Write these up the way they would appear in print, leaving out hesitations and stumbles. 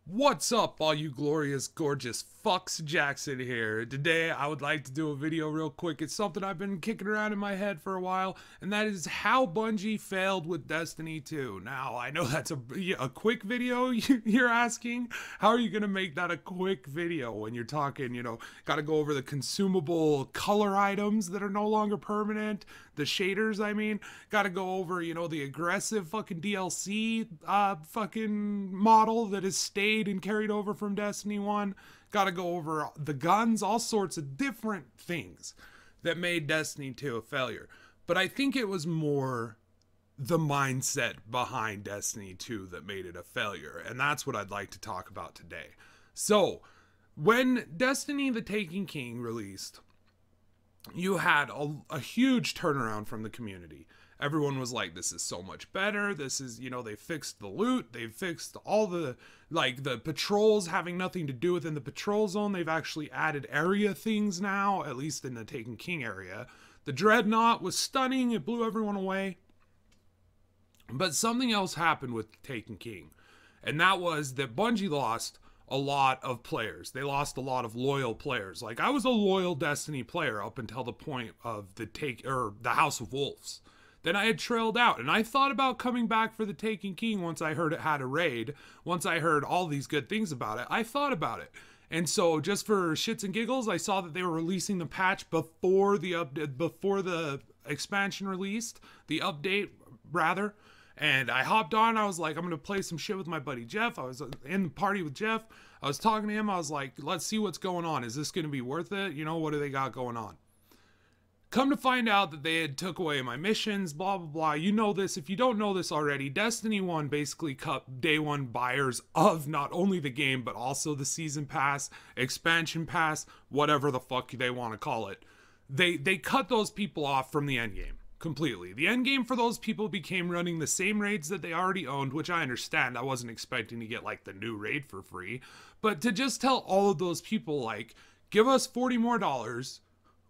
What's up, all you glorious, gorgeous fucks? Jaxxsin here. Today, I would like to do a video real quick. It's something I've been kicking around in my head for a while, and that is how Bungie failed with Destiny 2. Now, I know that's a quick video, you're asking. How are you going to make that a quick video when you're talking, got to go over the consumable color items that are no longer permanent, the shaders, got to go over, the aggressive fucking DLC fucking model that has stayed and carried over from Destiny 1. Gotta go over the guns, all sorts of different things that made Destiny 2 a failure. But I think it was more the mindset behind Destiny 2 that made it a failure. And that's what I'd like to talk about today. So, when Destiny the Taken King released, you had a huge turnaround from the community. Everyone was like, this is so much better. This is, they fixed the loot. They've fixed all the patrols having nothing to do within the patrol zone. They've actually added area things now, at least in the Taken King area. The Dreadnought was stunning. It blew everyone away. But something else happened with Taken King. And that was that Bungie lost a lot of players. They lost a lot of loyal players. Like, I was a loyal Destiny player up until the point of the House of Wolves. Then I had trailed out, and I thought about coming back for the Taken King once I heard it had a raid. Once I heard all these good things about it, I thought about it. And so, just for shits and giggles, I saw that they were releasing the patch before the expansion released, the update rather. And I hopped on. I was like, I'm gonna play some shit with my buddy Jeff. I was in the party with Jeff. I was talking to him. I was like, let's see what's going on. Is this gonna be worth it? What do they got going on? Come to find out that they had took away my missions, blah, blah, blah. You know this. If you don't know this already, Destiny 1 basically cut day one buyers of not only the game, but also the season pass, expansion pass, whatever the fuck they want to call it. They cut those people off from the endgame completely. The endgame for those people became running the same raids that they already owned, which I understand. I wasn't expecting to get like the new raid for free. But to just tell all of those people, like, give us $40 more,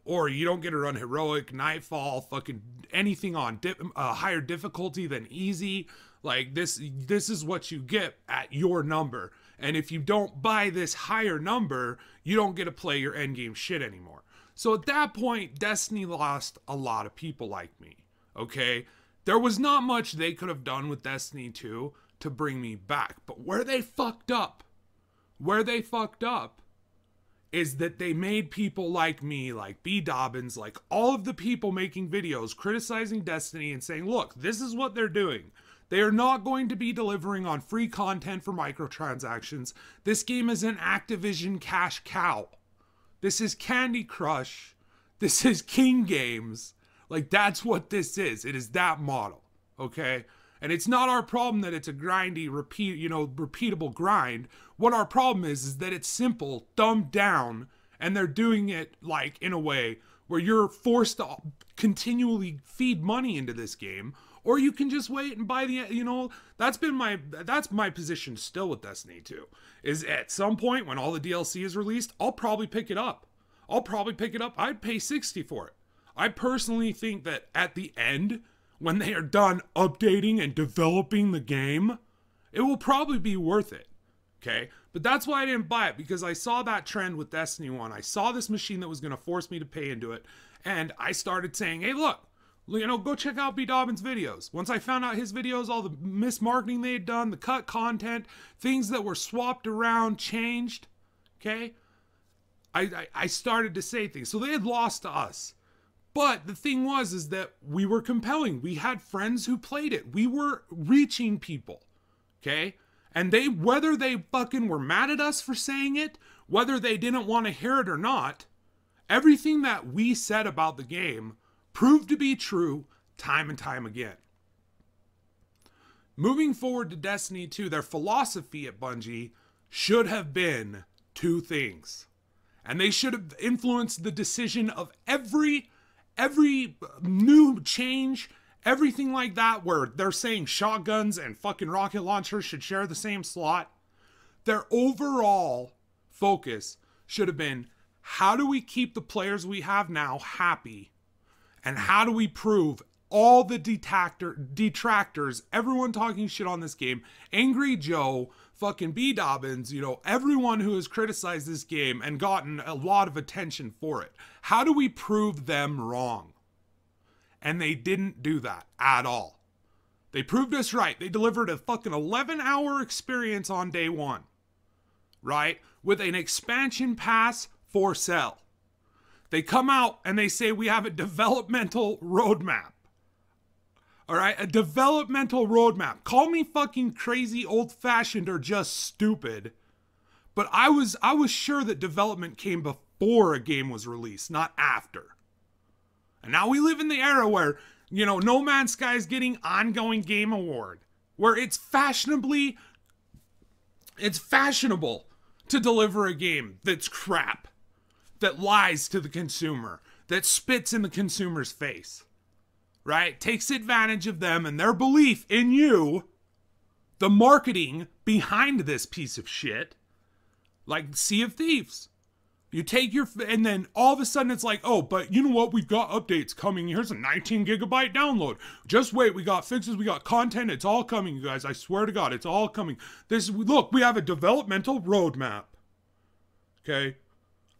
or you don't get to run heroic, nightfall, fucking anything on higher difficulty than easy. Like, this is what you get at your number. And if you don't buy this higher number, you don't get to play your endgame shit anymore. So at that point, Destiny lost a lot of people like me, okay? There was not much they could have done with Destiny 2 to bring me back. But where they fucked up is that they made people like me, like B. Dobbins, like all of the people making videos criticizing Destiny and saying, look, this is what they're doing. They are not going to be delivering on free content for microtransactions. This game is an Activision cash cow. This is Candy Crush. This is King Games. Like, that's what this is. It is that model, okay? And it's not our problem that it's a grindy, repeatable grind. What our problem is that it's simple, dumbed down, and they're doing it, like, in a way where you're forced to continually feed money into this game, or you can just wait and buy the, that's my position still with Destiny 2, is at some point when all the DLC is released, I'll probably pick it up. I'd pay $60 for it. I personally think that at the end, when they are done updating and developing the game, it will probably be worth it, okay? But that's why I didn't buy it, because I saw that trend with Destiny 1. I saw this machine that was going to force me to pay into it, and I started saying, hey, look, go check out B. Dobbins' videos. Once I found out his videos, all the mismarketing they had done, the cut content, things that were swapped around, changed, okay? I started to say things. So they had lost to us. But the thing is that we were compelling. We had friends who played it. We were reaching people, okay? And whether they fucking were mad at us for saying it, whether they didn't want to hear it or not, everything that we said about the game proved to be true time and time again. Moving forward to Destiny 2, their philosophy at Bungie should have been two things. And they should have influenced the decision of every new change, everything like that, where they're saying shotguns and fucking rocket launchers should share the same slot. Their overall focus should have been, how do we keep the players we have now happy? And how do we prove all the detractors, everyone talking shit on this game, Angry Joe, fucking B. Dobbins, you know, everyone who has criticized this game and gotten a lot of attention for it. How do we prove them wrong? And they didn't do that at all. They proved us right. They delivered a fucking 11-hour experience on day one, right? With an expansion pass for sale. They come out and they say we have a developmental roadmap. All right, a developmental roadmap. Call me fucking crazy, old-fashioned, or just stupid. But I was sure that development came before a game was released, not after. And now we live in the era where, you know, No Man's Sky is getting ongoing game award, where it's fashionable to deliver a game that's crap, that lies to the consumer, that spits in the consumer's face, right? Takes advantage of them and their belief in you, the marketing behind this piece of shit, like Sea of Thieves. You take your, and then all of a sudden it's like, oh, but you know what? We've got updates coming. Here's a 19 gigabyte download. Just wait. We got fixes. We got content. It's all coming, you guys. I swear to God, it's all coming. Look, we have a developmental roadmap. Okay.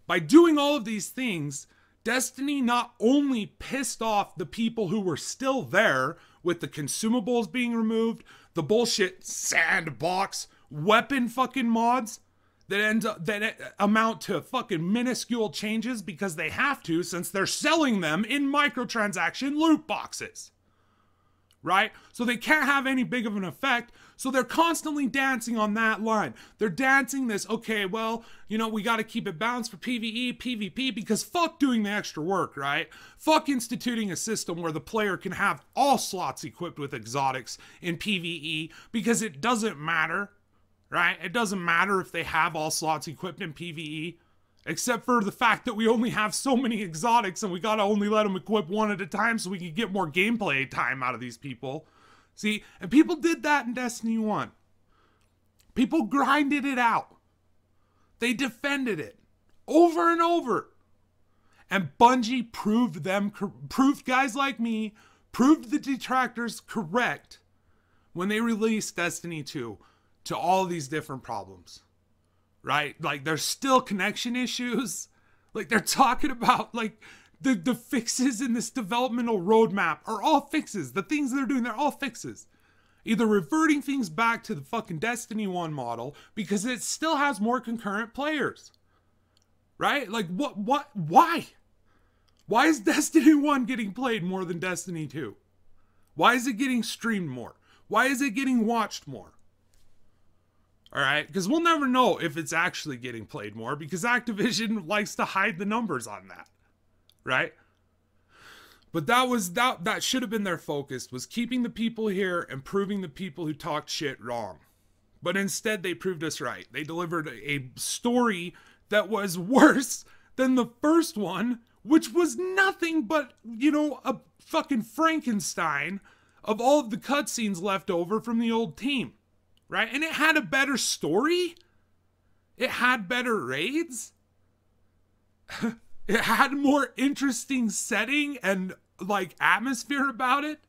By doing all of these things, Destiny not only pissed off the people who were still there with the consumables being removed, the bullshit sandbox weapon fucking mods, that amount to fucking minuscule changes because they have to, since they're selling them in microtransaction loot boxes. Right? So they can't have any big of an effect. So they're constantly dancing on that line. They're dancing this, okay, well, you know, we got to keep it balanced for PvE, PvP, because fuck doing the extra work, right? Fuck instituting a system where the player can have all slots equipped with exotics in PvE, because it doesn't matter. Right? It doesn't matter if they have all slots equipped in PvE, except for the fact that we only have so many exotics and we gotta only let them equip one at a time so we can get more gameplay time out of these people. See, and people did that in Destiny 1. People grinded it out. They defended it over and over. And Bungie proved guys like me, proved the detractors correct when they released Destiny 2. To all these different problems, right? Like, there's still connection issues. Like, they're talking about, like, the fixes in this developmental roadmap are all fixes. The things they're doing, they're all fixes. Either reverting things back to the fucking Destiny 1 model because it still has more concurrent players, right? Like, why? Why is Destiny 1 getting played more than Destiny 2? Why is it getting streamed more? Why is it getting watched more? All right, because we'll never know if it's actually getting played more because Activision likes to hide the numbers on that, right? But that should have been their focus, was keeping the people here and proving the people who talked shit wrong. But instead, they proved us right. They delivered a story that was worse than the first one, which was nothing but, you know, a fucking Frankenstein of all of the cutscenes left over from the old team. Right? And it had a better story. It had better raids. It had more interesting setting and, like, atmosphere about it.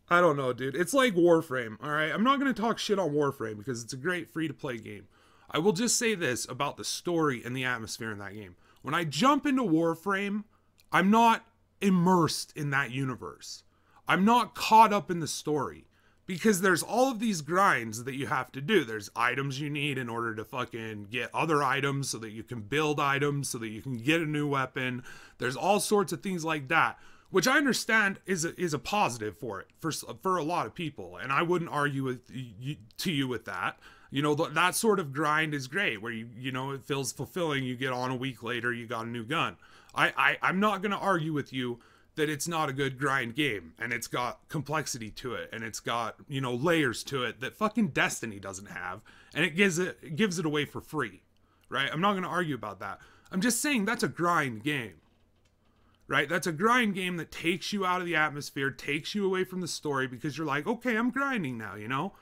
I don't know, dude. It's like Warframe, all right? I'm not going to talk shit on Warframe because it's a great free-to-play game. I will just say this about the story and the atmosphere in that game. When I jump into Warframe, I'm not immersed in that universe. I'm not caught up in the story. Because there's all of these grinds that you have to do. There's items you need in order to fucking get other items so that you can build items, so that you can get a new weapon. There's all sorts of things like that, which I understand is a positive for it, for a lot of people. And I wouldn't argue with you with that. You know, that sort of grind is great, where you know, it feels fulfilling. You get on a week later, you got a new gun. I'm not going to argue with you that it's not a good grind game, and it's got complexity to it, and it's got, you know, layers to it that fucking Destiny doesn't have, and it gives it away for free, right? I'm not going to argue about that. I'm just saying that's a grind game, right? That's a grind game that takes you out of the atmosphere, takes you away from the story, because you're like, okay, I'm grinding now, you know?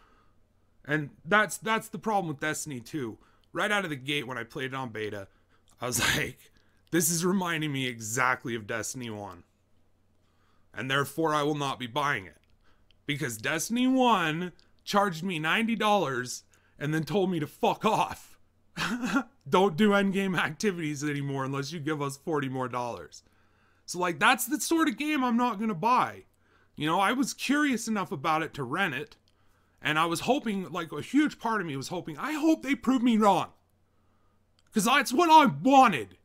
And that's the problem with Destiny 2. Right out of the gate when I played it on beta, I was like, this is reminding me exactly of Destiny 1. And therefore, I will not be buying it. Because Destiny 1 charged me $90 and then told me to fuck off. Don't do endgame activities anymore unless you give us $40 more. So like, that's the sort of game I'm not gonna buy. You know, I was curious enough about it to rent it, and I was hoping, like a huge part of me was hoping, I hope they prove me wrong. Because that's what I wanted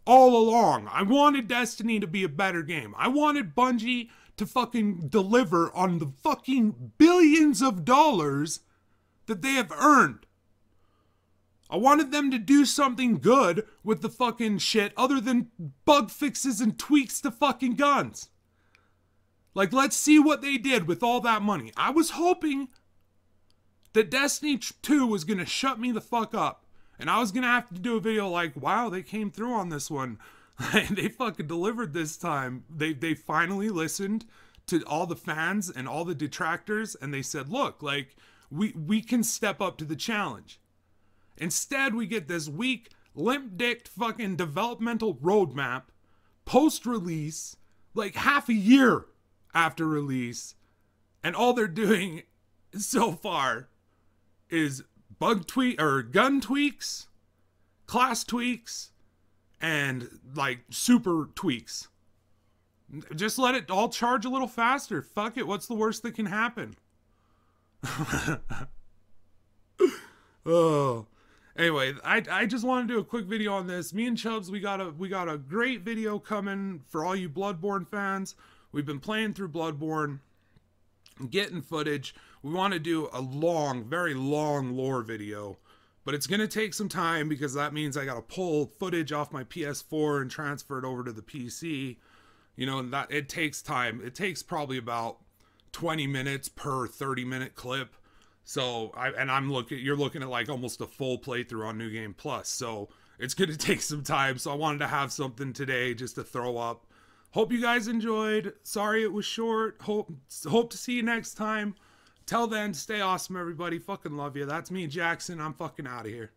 all along. I wanted Destiny to be a better game. I wanted Bungie to fucking deliver on the fucking billions of dollars that they have earned. I wanted them to do something good with the fucking shit other than bug fixes and tweaks to fucking guns. Like, let's see what they did with all that money. I was hoping that Destiny 2 was going to shut me the fuck up. And I was going to have to do a video like, wow, they came through on this one. They fucking delivered this time. They finally listened to all the fans and all the detractors. And they said, look, like, we can step up to the challenge. Instead, we get this weak, limp-dicked fucking developmental roadmap post-release, like half a year after release. And all they're doing so far is gun tweaks, class tweaks, and like super tweaks. Just let it all charge a little faster. Fuck it. What's the worst that can happen? Oh. Anyway, I just want to do a quick video on this. Me and Chubbs, we got a great video coming for all you Bloodborne fans. We've been playing through Bloodborne, getting footage. We want to do a long, very long lore video, but it's going to take some time because that means I got to pull footage off my PS4 and transfer it over to the PC. You know, and that it takes time. It takes probably about 20 minutes per 30-minute clip. So you're looking at like almost a full playthrough on New Game Plus. So it's going to take some time. So I wanted to have something today just to throw up. Hope you guys enjoyed. Sorry it was short. Hope to see you next time. Till then, stay awesome, everybody. Fucking love you. That's me, Jaxxsin. I'm fucking out of here.